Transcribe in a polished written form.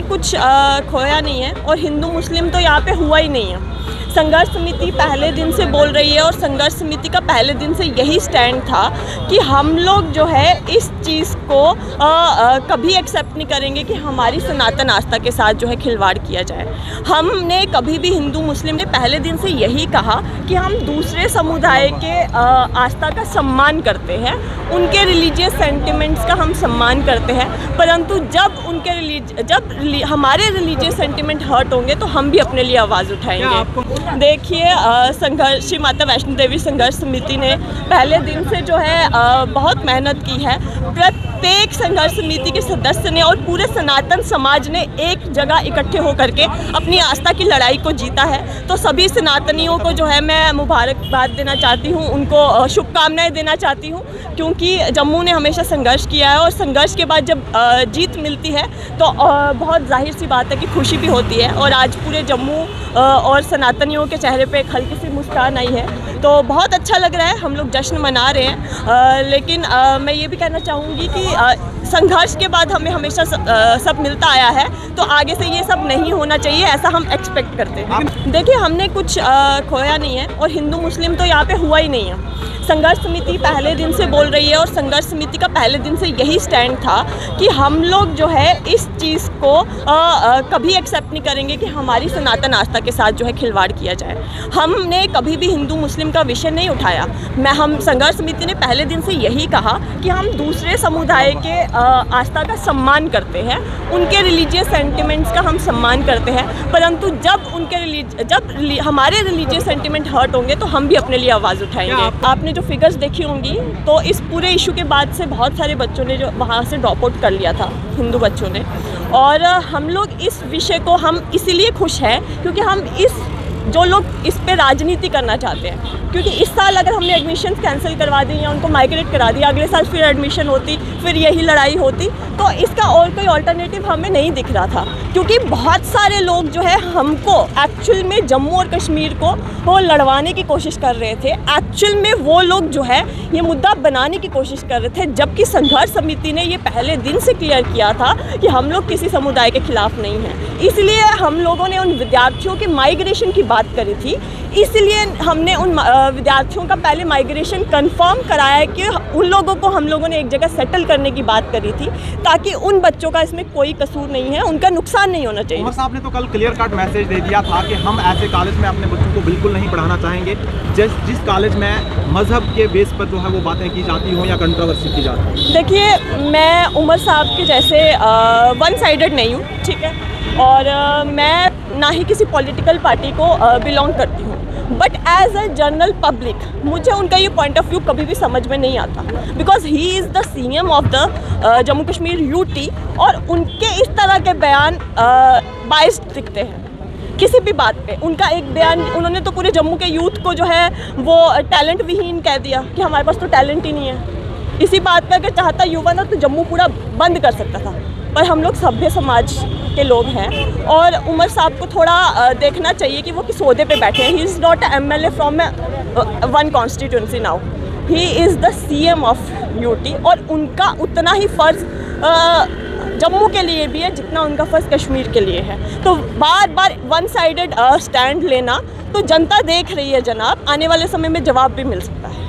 हमने कुछ खोया नहीं है और हिंदू मुस्लिम तो यहाँ पे हुआ ही नहीं है। संघर्ष समिति पहले दिन से बोल रही है और संघर्ष समिति का पहले दिन से यही स्टैंड था कि हम लोग जो है इस चीज़ को कभी एक्सेप्ट नहीं करेंगे कि हमारी सनातन आस्था के साथ जो है खिलवाड़ किया जाए। हमने कभी भी हिंदू मुस्लिम ने पहले दिन से यही कहा कि हम दूसरे समुदाय के आस्था का सम्मान करते हैं, उनके रिलीजियस सेंटिमेंट्स का हम सम्मान करते हैं, परंतु जब हमारे रिलीजियस सेंटिमेंट हर्ट होंगे तो हम भी अपने लिए आवाज़ उठाएंगे। देखिए, संघर्ष श्री माता वैष्णो देवी संघर्ष समिति ने पहले दिन से जो है बहुत मेहनत की है। प्रत्येक संघर्ष समिति के सदस्य ने और पूरे सनातन समाज ने एक जगह इकट्ठे होकर के अपनी आस्था की लड़ाई को जीता है। तो सभी सनातनियों को जो है मैं मुबारकबाद देना चाहती हूँ, उनको शुभकामनाएं देना चाहती हूँ, क्योंकि जम्मू ने हमेशा संघर्ष किया है और संघर्ष के बाद जब जीत मिलती है तो बहुत जाहिर सी बात है कि खुशी भी होती है। और आज पूरे जम्मू और सनातनियों के चेहरे पे एक हल्की सी मुस्कान आई है, तो बहुत अच्छा लग रहा है। हम लोग जश्न मना रहे हैं, लेकिन मैं ये भी कहना चाहूँगी कि संघर्ष के बाद हमें हमेशा सब मिलता आया है, तो आगे से ये सब नहीं होना चाहिए, ऐसा हम एक्सपेक्ट करते हैं। देखिए, हमने कुछ खोया नहीं है और हिंदू मुस्लिम तो यहाँ पे हुआ ही नहीं है। संघर्ष समिति पहले दिन से बोल रही है और संघर्ष समिति का पहले दिन से यही स्टैंड था कि हम लोग जो है इस चीज़ को कभी एक्सेप्ट नहीं करेंगे कि हमारी सनातन आस्था के साथ जो है खिलवाड़ किया जाए। हमने कभी भी हिंदू मुस्लिम का विषय नहीं उठाया। हम संघर्ष समिति ने पहले दिन से यही कहा कि हम दूसरे समुदाय के आस्था का सम्मान करते हैं, उनके रिलीजियस सेंटिमेंट्स का हम सम्मान करते हैं, परंतु जब हमारे रिलीजियस सेंटिमेंट हर्ट होंगे तो हम भी अपने लिए आवाज़ उठाएंगे। आपने जो फिगर्स देखी होंगी तो इस पूरे इशू के बाद से बहुत सारे बच्चों ने जो वहाँ से ड्रॉप आउट कर लिया था, हिंदू बच्चों ने। और हम लोग इस विषय को हम इसीलिए खुश हैं क्योंकि हम जो लोग इस पे राजनीति करना चाहते हैं, क्योंकि इस साल अगर हमने एडमिशन कैंसिल करवा दी या उनको माइग्रेट करा दिया, अगले साल फिर एडमिशन होती, फिर यही लड़ाई होती, तो इसका और कोई ऑल्टरनेटिव हमें नहीं दिख रहा था। क्योंकि बहुत सारे लोग जो है हमको एक्चुअल में जम्मू और कश्मीर को वो लड़वाने की कोशिश कर रहे थे, एक्चुअल में वो लोग जो है ये मुद्दा बनाने की कोशिश कर रहे थे, जबकि संघर्ष समिति ने ये पहले दिन से क्लियर किया था कि हम लोग किसी समुदाय के खिलाफ नहीं हैं। इसलिए हम लोगों ने उन विद्यार्थियों के माइग्रेशन की बात करी थी, इसलिए हमने उन विद्यार्थियों का पहले माइग्रेशन कंफर्म कराया कि उन लोगों को हम लोगों ने एक जगह सेटल करने की बात करी थी, ताकि उन बच्चों का इसमें कोई कसूर नहीं है, उनका नुकसान नहीं होना चाहिए। उमर साहब ने तो कल क्लियर कट मैसेज दे दिया था कि हम ऐसे कॉलेज में अपने बच्चों को बिल्कुल नहीं पढ़ाना चाहेंगे जिस कॉलेज में मजहब के बेस पर जो है वो बातें की जाती हो या कंट्रोवर्सी की जाती हो। देखिए, मैं उमर साहब के जैसे वन साइडेड नहीं हूँ, ठीक है, और मैं ना ही किसी पॉलिटिकल पार्टी को बिलोंग करती हूँ, but as a general public मुझे उनका ये पॉइंट ऑफ व्यू कभी भी समझ में नहीं आता, because he is the CM of the Jammu Kashmir UT, और उनके इस तरह के बयान बाइस्ड दिखते हैं किसी भी बात पे। उनका एक बयान, उन्होंने तो पूरे जम्मू के यूथ को जो है वो टैलेंट विहीन कह दिया कि हमारे पास तो टैलेंट ही नहीं है। इसी बात पर अगर चाहता युवा ना तो जम्मू पूरा बंद कर सकता था, पर हम लोग सभ्य समाज के लोग हैं और उमर साहब को थोड़ा देखना चाहिए कि वो किस ओहदे पे बैठे हैं। He is not a MLA from one constituency now, he is the CM of UT, और उनका उतना ही फ़र्ज़ जम्मू के लिए भी है जितना उनका फ़र्ज़ कश्मीर के लिए है। तो बार बार वन साइडेड स्टैंड लेना तो जनता देख रही है जनाब, आने वाले समय में जवाब भी मिल सकता है।